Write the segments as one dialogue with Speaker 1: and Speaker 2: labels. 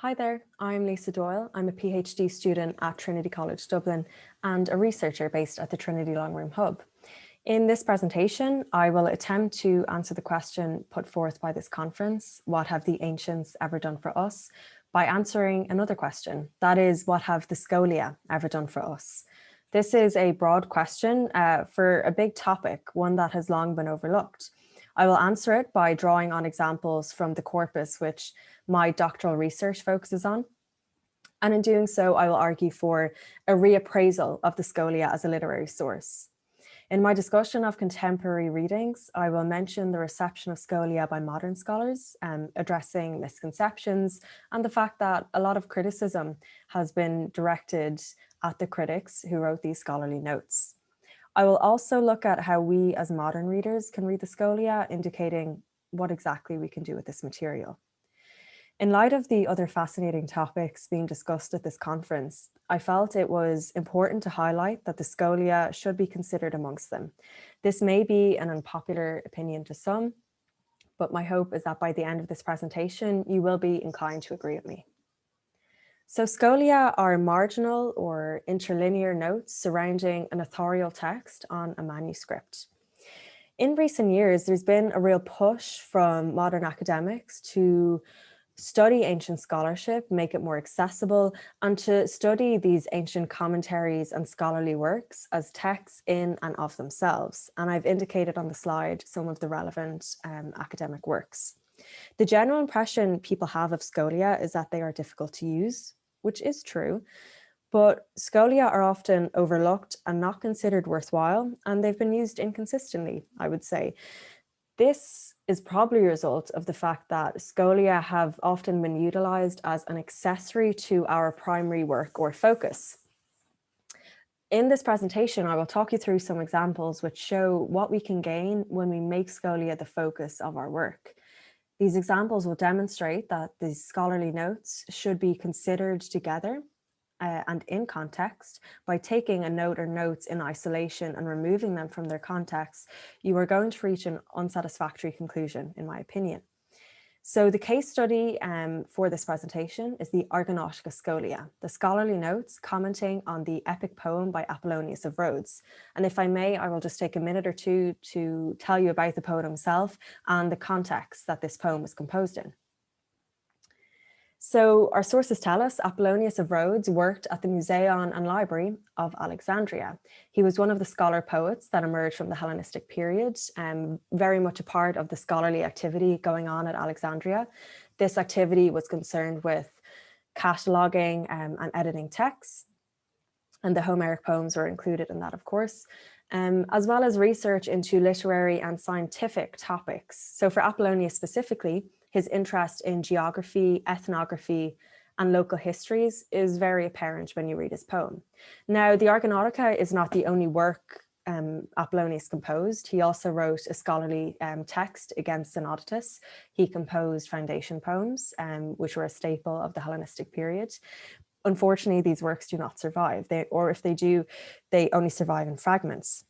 Speaker 1: Hi there, I'm Lisa Doyle. I'm a PhD student at Trinity College Dublin and a researcher based at the Trinity Long Room Hub. In this presentation, I will attempt to answer the question put forth by this conference, what have the ancients ever done for us, by answering another question, that is, what have the Scholia ever done for us? This is a broad question for a big topic, one that has long been overlooked. I will answer it by drawing on examples from the corpus, which my doctoral research focuses on. And in doing so, I will argue for a reappraisal of the Scholia as a literary source. In my discussion of contemporary readings, I will mention the reception of Scholia by modern scholars, addressing misconceptions and the fact that a lot of criticism has been directed at the critics who wrote these scholarly notes. I will also look at how we as modern readers can read the Scholia, indicating what exactly we can do with this material. In light of the other fascinating topics being discussed at this conference, I felt it was important to highlight that the Scholia should be considered amongst them. This may be an unpopular opinion to some, but my hope is that by the end of this presentation, you will be inclined to agree with me. So Scholia are marginal or interlinear notes surrounding an authorial text on a manuscript. In recent years, there's been a real push from modern academics to study ancient scholarship, make it more accessible, and to study these ancient commentaries and scholarly works as texts in and of themselves. And I've indicated on the slide some of the relevant academic works. The general impression people have of Scholia is that they are difficult to use, which is true, but Scholia are often overlooked and not considered worthwhile, and they've been used inconsistently, I would say. This is probably a result of the fact that Scholia have often been utilized as an accessory to our primary work or focus. In this presentation, I will talk you through some examples which show what we can gain when we make Scholia the focus of our work. These examples will demonstrate that these scholarly notes should be considered together and in context. By taking a note or notes in isolation and removing them from their context, you are going to reach an unsatisfactory conclusion, in my opinion. So the case study for this presentation is the Argonautica-scholia, the scholarly notes commenting on the epic poem by Apollonius of Rhodes. And if I may, I will just take a minute or two to tell you about the poet himself and the context that this poem was composed in. So our sources tell us Apollonius of Rhodes worked at the Museum and Library of Alexandria. He was one of the scholar poets that emerged from the Hellenistic period, very much a part of the scholarly activity going on at Alexandria. This activity was concerned with cataloguing and editing texts, and the Homeric poems were included in that, of course, as well as research into literary and scientific topics. So for Apollonius specifically, his interest in geography, ethnography, and local histories is very apparent when you read his poem. Now, the Argonautica is not the only work Apollonius composed. He also wrote a scholarly text against Xenodotus. He composed foundation poems, which were a staple of the Hellenistic period. Unfortunately, these works do not survive, or if they do, they only survive in fragments.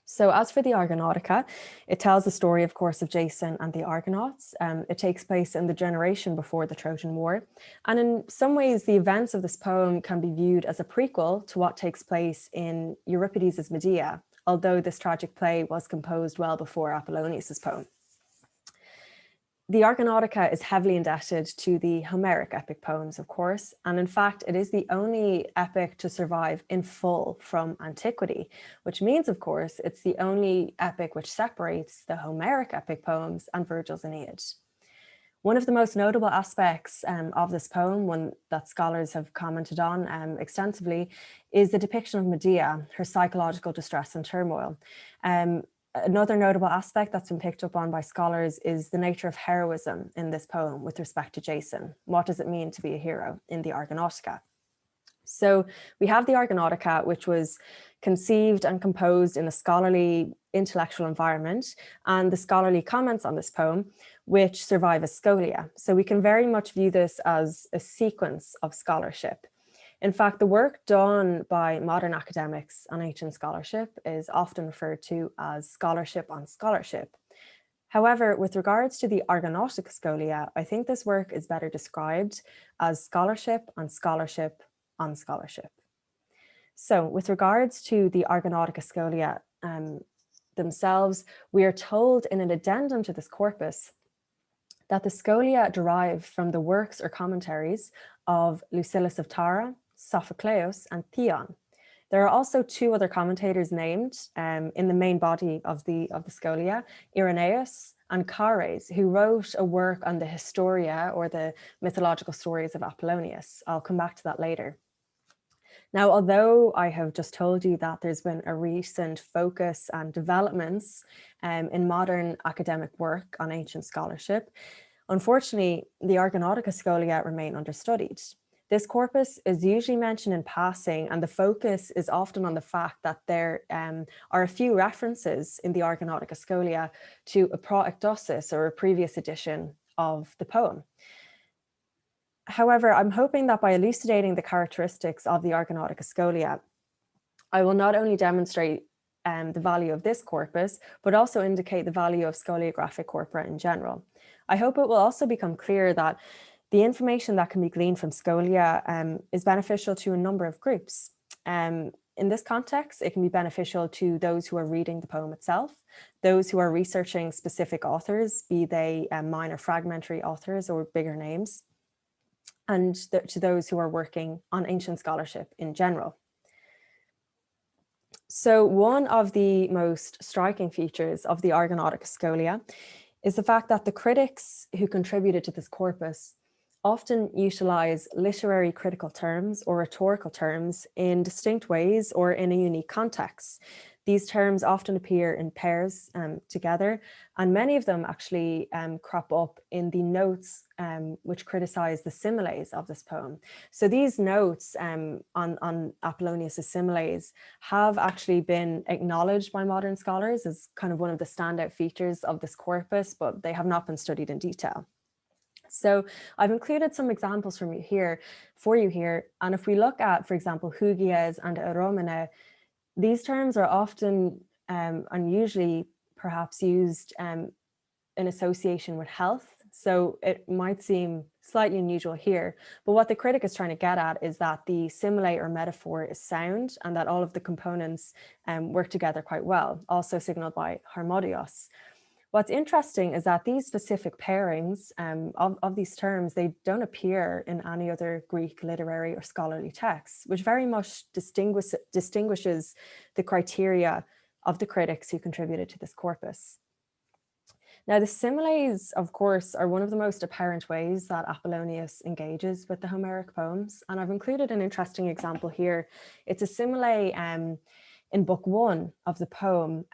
Speaker 1: So as for the Argonautica, it tells the story, of course, of Jason and the Argonauts. It takes place in the generation before the Trojan War. And in some ways, the events of this poem can be viewed as a prequel to what takes place in Euripides' Medea, although this tragic play was composed well before Apollonius' poem. The Argonautica is heavily indebted to the Homeric epic poems, of course, and in fact, it is the only epic to survive in full from antiquity, which means, of course, it's the only epic which separates the Homeric epic poems and Virgil's Aeneid. One of the most notable aspects of this poem, one that scholars have commented on extensively, is the depiction of Medea, her psychological distress and turmoil. Another notable aspect that's been picked up on by scholars is the nature of heroism in this poem with respect to Jason. What does it mean to be a hero in the Argonautica? So we have the Argonautica, which was conceived and composed in a scholarly intellectual environment, and the scholarly comments on this poem, which survive as scholia. So we can very much view this as a sequence of scholarship. In fact, the work done by modern academics on ancient scholarship is often referred to as scholarship on scholarship. However, with regards to the Argonautica-scholia, I think this work is better described as scholarship on scholarship on scholarship. So with regards to the Argonautica-scholia themselves, we are told in an addendum to this corpus that the scholia derive from the works or commentaries of Lucilius of Tara, Sophocleus, and Theon. There are also two other commentators named in the main body of the scholia, Irenaeus and Chares, who wrote a work on the Historia, or the mythological stories of Apollonius. I'll come back to that later. Now, although I have just told you that there's been a recent focus and developments in modern academic work on ancient scholarship, unfortunately, the Argonautica-scholia remain understudied. This corpus is usually mentioned in passing, and the focus is often on the fact that there are a few references in the Argonautica-scholia to a pro-ekdosis, or a previous edition of the poem. However, I'm hoping that by elucidating the characteristics of the Argonautica-scholia, I will not only demonstrate the value of this corpus, but also indicate the value of scholiographic corpora in general. I hope it will also become clear that the information that can be gleaned from scholia is beneficial to a number of groups. In this context, it can be beneficial to those who are reading the poem itself, those who are researching specific authors, be they minor fragmentary authors or bigger names, and to those who are working on ancient scholarship in general. So one of the most striking features of the Argonautica-scholia is the fact that the critics who contributed to this corpus often utilize literary critical terms or rhetorical terms in distinct ways or in a unique context. These terms often appear in pairs together, and many of them actually crop up in the notes which criticize the similes of this poem. So these notes on Apollonius's similes have actually been acknowledged by modern scholars as kind of one of the standout features of this corpus, but they have not been studied in detail. So I've included some examples for you here. And if we look at, for example, hugies and eromene, these terms are often and usually perhaps used in association with health. So it might seem slightly unusual here, but what the critic is trying to get at is that the simile or metaphor is sound and that all of the components work together quite well, also signaled by harmodios. What's interesting is that these specific pairings of these terms, they don't appear in any other Greek literary or scholarly texts, which very much distinguishes the criteria of the critics who contributed to this corpus. Now, the similes, of course, are one of the most apparent ways that Apollonius engages with the Homeric poems, and I've included an interesting example here. It's a simile in book 1 of the poem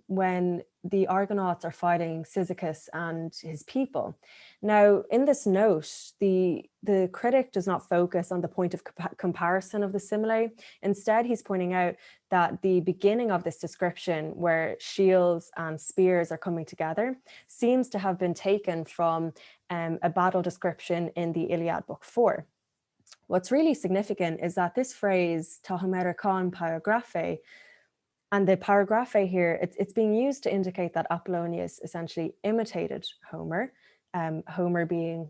Speaker 1: when the Argonauts are fighting Cyzicus and his people. Now, in this note, the critic does not focus on the point of comparison of the simile. Instead, he's pointing out that the beginning of this description, where shields and spears are coming together, seems to have been taken from a battle description in the Iliad book 4. What's really significant is that this phrase, ta Homerikon paragraphe, and the paragraphe here, it's being used to indicate that Apollonius essentially imitated Homer, Homer being,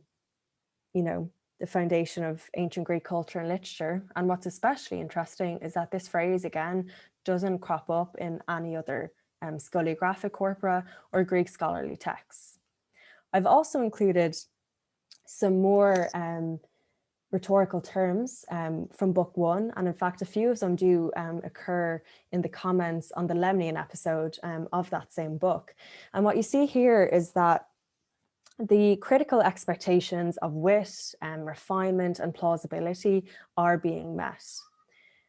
Speaker 1: the foundation of ancient Greek culture and literature. And what's especially interesting is that this phrase, again, doesn't crop up in any other scholiographic corpora or Greek scholarly texts. I've also included some more rhetorical terms from book 1, and in fact a few of them do occur in the comments on the Lemnian episode of that same book. And what you see here is that the critical expectations of wit, refinement and plausibility are being met.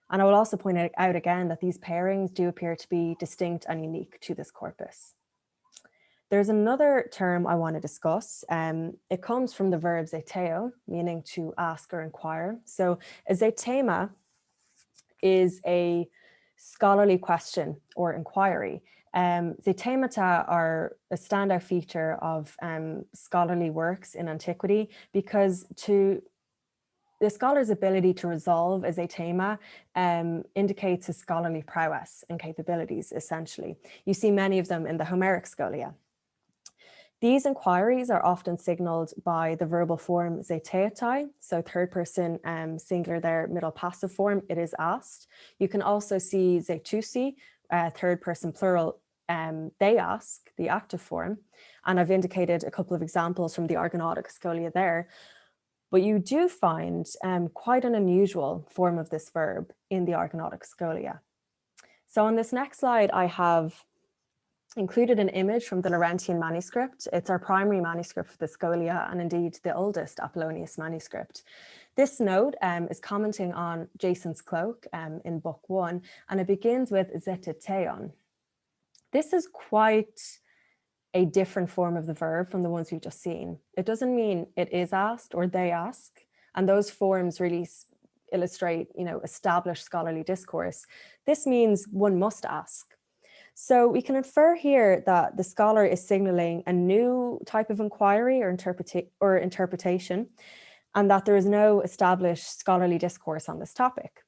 Speaker 1: And I will also point out again that these pairings do appear to be distinct and unique to this corpus. There's another term I want to discuss. It comes from the verb zeteo, meaning to ask or inquire. So a zetema is a scholarly question or inquiry. Zetemata are a standout feature of scholarly works in antiquity because the scholar's ability to resolve a zetema indicates his scholarly prowess and capabilities, essentially. You see many of them in the Homeric scholia. These inquiries are often signaled by the verbal form zeteitai, so third person singular there, middle passive form, it is asked. You can also see zetusi, third person plural, they ask, the active form. And I've indicated a couple of examples from the Argonautica-scholia there. But you do find quite an unusual form of this verb in the Argonautica-scholia. So on this next slide, I have included an image from the Laurentian manuscript. It's our primary manuscript for the Scholia, and indeed the oldest Apollonius manuscript. This note is commenting on Jason's cloak in book 1, and it begins with zeteion. This is quite a different form of the verb from the ones we've just seen. It doesn't mean it is asked or they ask, and those forms really illustrate, established scholarly discourse. This means one must ask. So we can infer here that the scholar is signaling a new type of inquiry or interpretation, and that there is no established scholarly discourse on this topic.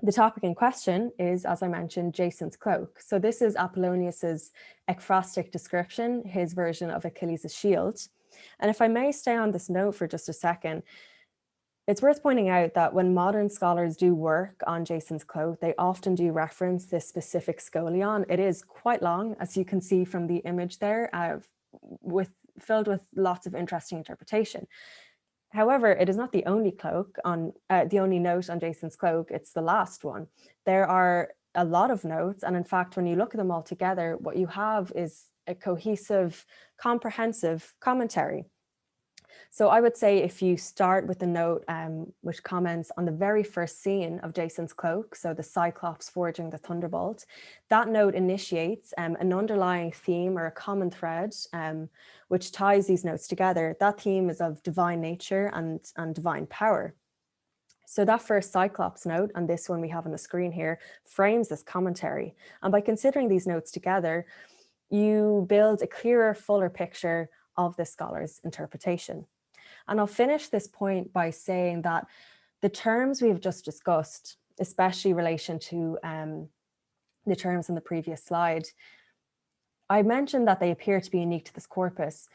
Speaker 1: The topic in question is, as I mentioned, Jason's cloak. So this is Apollonius's ekphrastic description, his version of Achilles' shield. And if I may stay on this note for just a second, it's worth pointing out that when modern scholars do work on Jason's cloak, they often do reference this specific scholion. It is quite long, as you can see from the image there, filled with lots of interesting interpretation. However, it is not the only the only note on Jason's cloak. It's the last one. There are a lot of notes, and in fact, when you look at them all together, what you have is a cohesive, comprehensive commentary. So I would say if you start with the note which comments on the very first scene of Jason's cloak, so the Cyclops forging the thunderbolt, that note initiates an underlying theme or a common thread which ties these notes together. That theme is of divine nature and divine power. So that first Cyclops note, and this one we have on the screen here, frames this commentary. And by considering these notes together, you build a clearer, fuller picture of the scholar's interpretation. And I'll finish this point by saying that the terms we have just discussed, especially in relation to the terms in the previous slide, I mentioned that they appear to be unique to this corpus.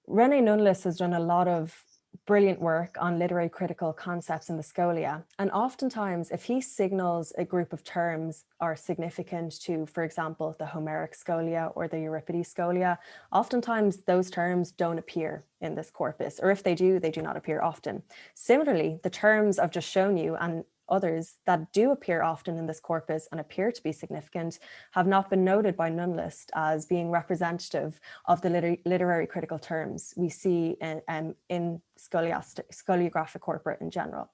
Speaker 1: René Nunlus has done a lot of brilliant work on literary critical concepts in the Scholia. And oftentimes, if he signals a group of terms are significant to, for example, the Homeric Scholia or the Euripides Scholia, oftentimes those terms don't appear in this corpus, or if they do not appear often. Similarly, the terms I've just shown you and others that do appear often in this corpus and appear to be significant have not been noted by Nunlus as being representative of the literary critical terms we see in scholiographic corpora in general.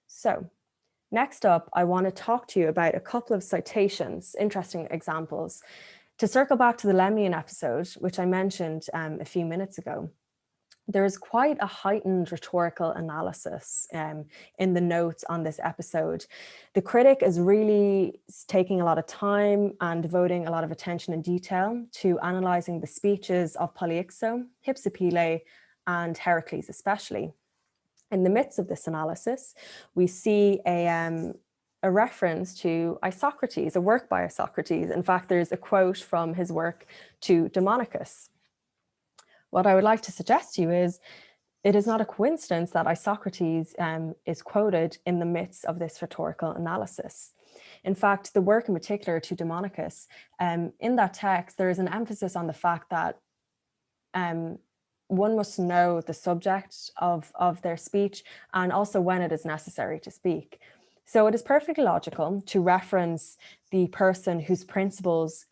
Speaker 1: So next up, I want to talk to you about a couple of citations, interesting examples. To circle back to the Lemnian episode, which I mentioned a few minutes ago, there is quite a heightened rhetorical analysis in the notes on this episode. The critic is really taking a lot of time and devoting a lot of attention and detail to analysing the speeches of Polyixo, Hypsipyle, and Heracles especially. In the midst of this analysis, we see a reference to Isocrates, a work by Isocrates. In fact, there's a quote from his work to Demonicus. What I would like to suggest to you is, it is not a coincidence that Isocrates is quoted in the midst of this rhetorical analysis. In fact, the work in particular to Demonicus, in that text, there is an emphasis on the fact that one must know the subject of their speech and also when it is necessary to speak. So it is perfectly logical to reference the person whose principles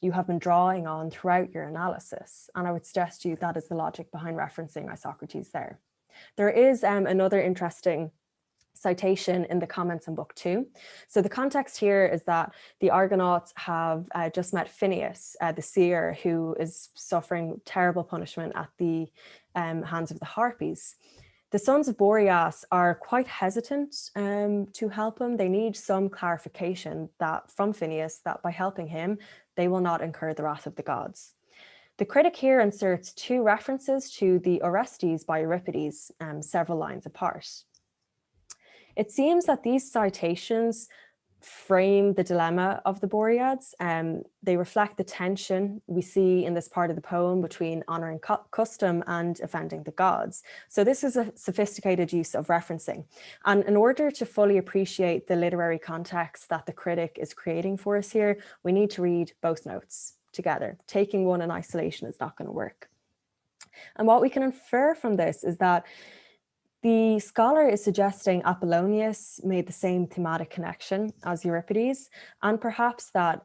Speaker 1: you have been drawing on throughout your analysis. And I would suggest to you that is the logic behind referencing Isocrates there. There is another interesting citation in the comments in book 2. So the context here is that the Argonauts have just met Phineus, the seer, who is suffering terrible punishment at the hands of the Harpies. The sons of Boreas are quite hesitant to help him. They need some clarification from Phineus that by helping him, they will not incur the wrath of the gods. The critic here inserts 2 references to the Orestes by Euripides, several lines apart. It seems that these citations frame the dilemma of the Boreads. They reflect the tension we see in this part of the poem between honouring custom and offending the gods. So this is a sophisticated use of referencing. And in order to fully appreciate the literary context that the critic is creating for us here, we need to read both notes together. Taking one in isolation is not going to work. And what we can infer from this is that the scholar is suggesting Apollonius made the same thematic connection as Euripides, and perhaps that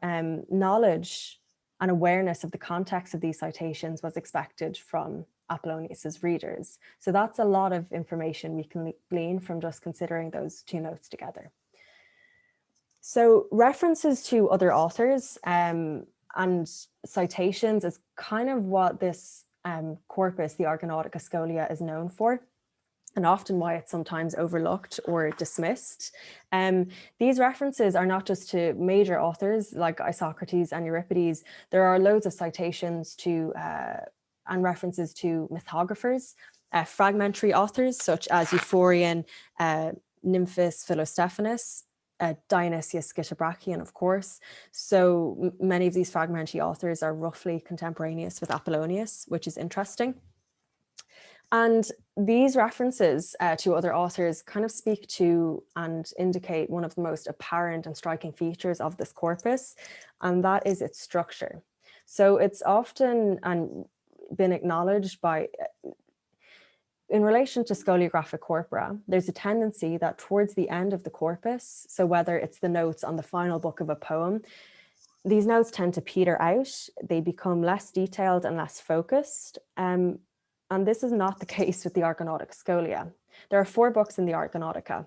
Speaker 1: knowledge and awareness of the context of these citations was expected from Apollonius's readers. So that's a lot of information we can glean from just considering those two notes together. So references to other authors and citations is kind of what this corpus, the Argonautica-scholia, is known for, and often why it's sometimes overlooked or dismissed. These references are not just to major authors like Isocrates and Euripides. There are loads of citations to and references to mythographers, fragmentary authors such as Euphorion, Nymphus Philostephanus, Dionysius Scytobrachion, of course. So many of these fragmentary authors are roughly contemporaneous with Apollonius, which is interesting. And these references to other authors kind of speak to and indicate one of the most apparent and striking features of this corpus, and that is its structure. So it's often been acknowledged by, in relation to scholiographic corpora, there's a tendency that towards the end of the corpus, so whether it's the notes on the final book of a poem, these notes tend to peter out, they become less detailed and less focused. And this is not the case with the Argonautica-scholia. There are 4 books in the Argonautica.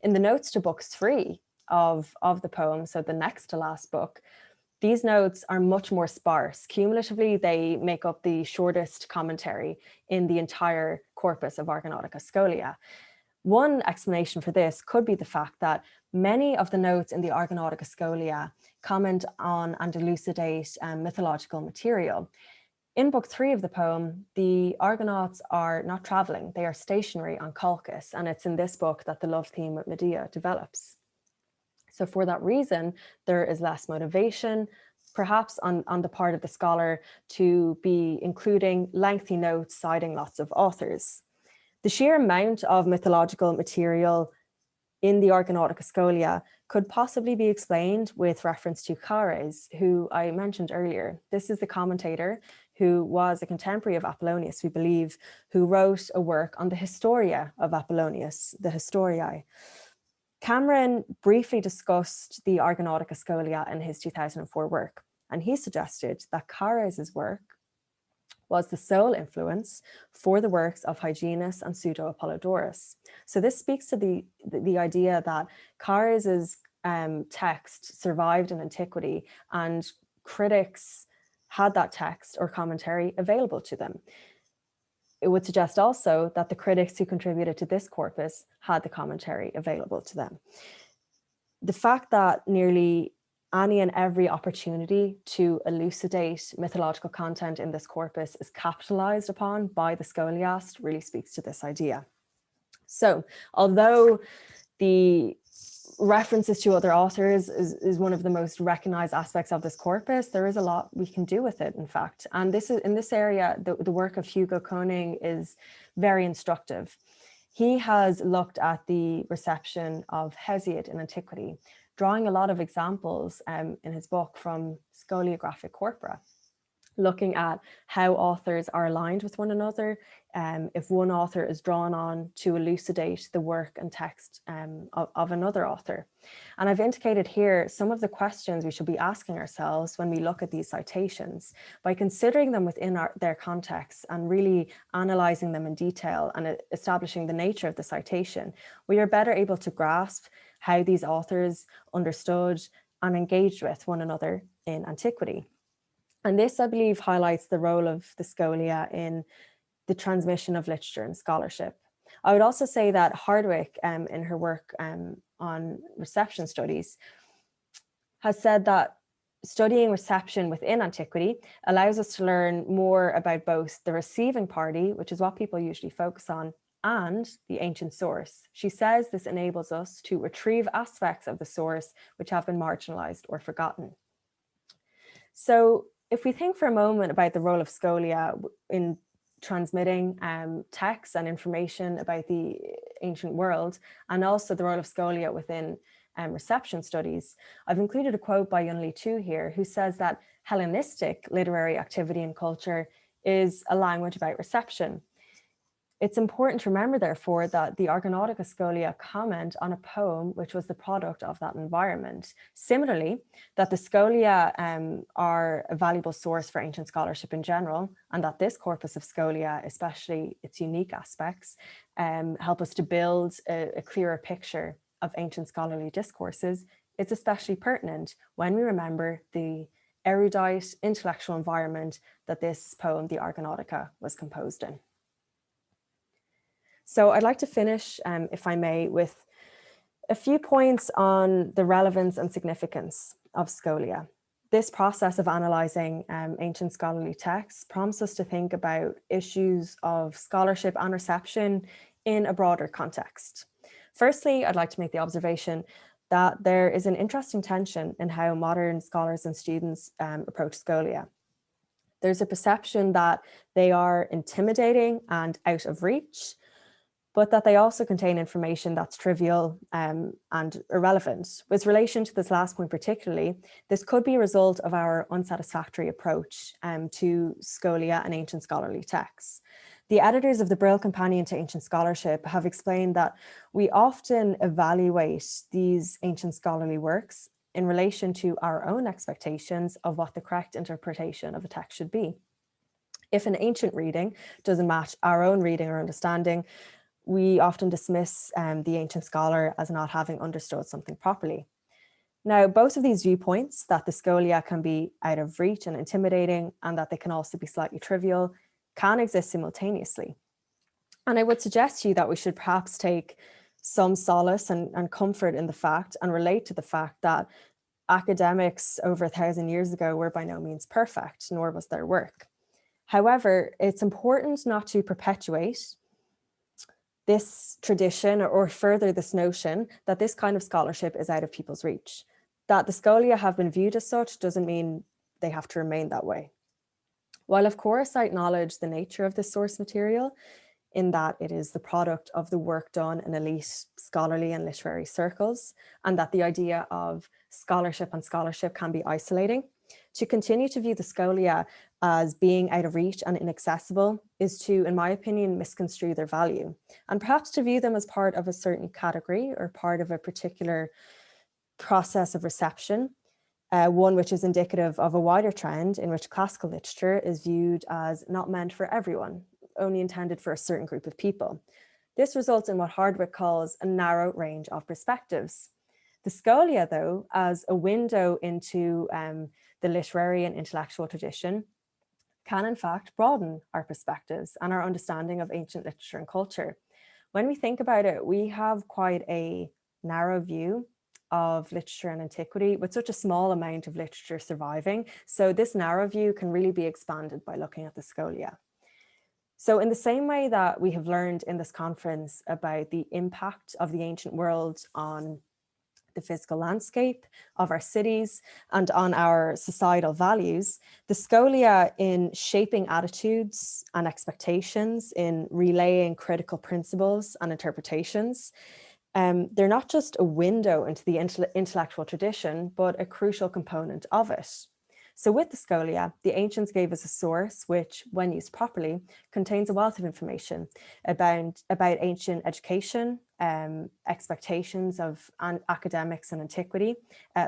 Speaker 1: In the notes to book 3 of the poem, so the next to last book, these notes are much more sparse. Cumulatively, they make up the shortest commentary in the entire corpus of Argonautica-scholia. One explanation for this could be the fact that many of the notes in the Argonautica-scholia comment on and elucidate mythological material. In book 3 of the poem, the Argonauts are not traveling, they are stationary on Colchis, and it's in this book that the love theme with Medea develops. So for that reason, there is less motivation, perhaps on the part of the scholar, to be including lengthy notes citing lots of authors. The sheer amount of mythological material in the Argonautica-scholia could possibly be explained with reference to Chares, who I mentioned earlier. This is the commentator who was a contemporary of Apollonius, we believe, who wrote a work on the Historia of Apollonius, the Historiae. Cameron briefly discussed the Argonautica-scholia in his 2004 work, and he suggested that Chares's work was the sole influence for the works of Hyginus and Pseudo-Apollodorus. So this speaks to the idea that Chares's text survived in antiquity, and critics had that text or commentary available to them. It would suggest also that the critics who contributed to this corpus had the commentary available to them. The fact that nearly any and every opportunity to elucidate mythological content in this corpus is capitalized upon by the scholiast really speaks to this idea. So, although the references to other authors is one of the most recognized aspects of this corpus, there is a lot we can do with it, in fact. And this is, in this area, the work of Hugo Koning is very instructive. He has looked at the reception of Hesiod in antiquity, drawing a lot of examples in his book from scholiographic corpora, looking at how authors are aligned with one another, if one author is drawn on to elucidate the work and text of another author. And I've indicated here some of the questions we should be asking ourselves when we look at these citations. By considering them within their context and really analysing them in detail and establishing the nature of the citation, we are better able to grasp how these authors understood and engaged with one another in antiquity. And this, I believe, highlights the role of the scholia in the transmission of literature and scholarship. I would also say that Hardwick, in her work on reception studies, has said that studying reception within antiquity allows us to learn more about both the receiving party, which is what people usually focus on, and the ancient source. She says this enables us to retrieve aspects of the source which have been marginalized or forgotten. So if we think for a moment about the role of scholia in transmitting texts and information about the ancient world, and also the role of scholia within reception studies, I've included a quote by Yunli Tu here, who says that Hellenistic literary activity and culture is a language about reception. It's important to remember, therefore, that the Argonautica-scholia comment on a poem which was the product of that environment. Similarly, that the scholia are a valuable source for ancient scholarship in general, and that this corpus of scholia, especially its unique aspects, help us to build a clearer picture of ancient scholarly discourses. It's especially pertinent when we remember the erudite intellectual environment that this poem, the Argonautica, was composed in. So I'd like to finish, if I may, with a few points on the relevance and significance of scholia. This process of analysing ancient scholarly texts prompts us to think about issues of scholarship and reception in a broader context. Firstly, I'd like to make the observation that there is an interesting tension in how modern scholars and students approach scholia. There's a perception that they are intimidating and out of reach, but that they also contain information that's trivial and irrelevant. With relation to this last point particularly, this could be a result of our unsatisfactory approach to scholia and ancient scholarly texts. The editors of the Brill Companion to Ancient Scholarship have explained that we often evaluate these ancient scholarly works in relation to our own expectations of what the correct interpretation of a text should be. If an ancient reading doesn't match our own reading or understanding, we often dismiss the ancient scholar as not having understood something properly. Now, both of these viewpoints, that the scholia can be out of reach and intimidating, and that they can also be slightly trivial, can exist simultaneously. And I would suggest to you that we should perhaps take some solace and comfort in the fact and relate to the fact that academics over 1,000 years ago were by no means perfect, nor was their work. However, it's important not to perpetuate this tradition or further this notion that this kind of scholarship is out of people's reach. That the scholia have been viewed as such doesn't mean they have to remain that way. While of course I acknowledge the nature of this source material, in that it is the product of the work done in elite scholarly and literary circles, and that the idea of scholarship and scholarship can be isolating, to continue to view the scholia as being out of reach and inaccessible is to, in my opinion, misconstrue their value, and perhaps to view them as part of a certain category or part of a particular process of reception, one which is indicative of a wider trend in which classical literature is viewed as not meant for everyone, only intended for a certain group of people. This results in what Hardwick calls a narrow range of perspectives. The scholia, though, as a window into the literary and intellectual tradition, can in fact broaden our perspectives and our understanding of ancient literature and culture. When we think about it, we have quite a narrow view of literature and antiquity with such a small amount of literature surviving. So this narrow view can really be expanded by looking at the scholia. So in the same way that we have learned in this conference about the impact of the ancient world on the physical landscape of our cities and on our societal values, the scholia in shaping attitudes and expectations, in relaying critical principles and interpretations, they're not just a window into the intellectual tradition, but a crucial component of it. So with the scholia, the ancients gave us a source which, when used properly, contains a wealth of information about ancient education, expectations of academics and antiquity,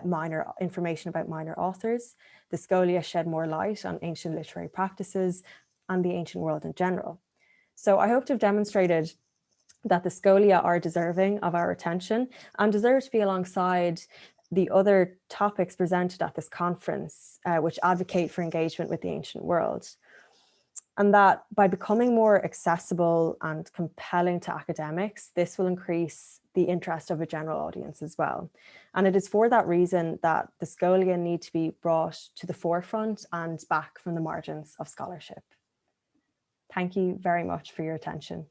Speaker 1: minor information about minor authors. The scholia shed more light on ancient literary practices and the ancient world in general. So I hope to have demonstrated that the scholia are deserving of our attention and deserve to be alongside the other topics presented at this conference, which advocate for engagement with the ancient world. And that by becoming more accessible and compelling to academics, this will increase the interest of a general audience as well. And it is for that reason that the scholia need to be brought to the forefront and back from the margins of scholarship. Thank you very much for your attention.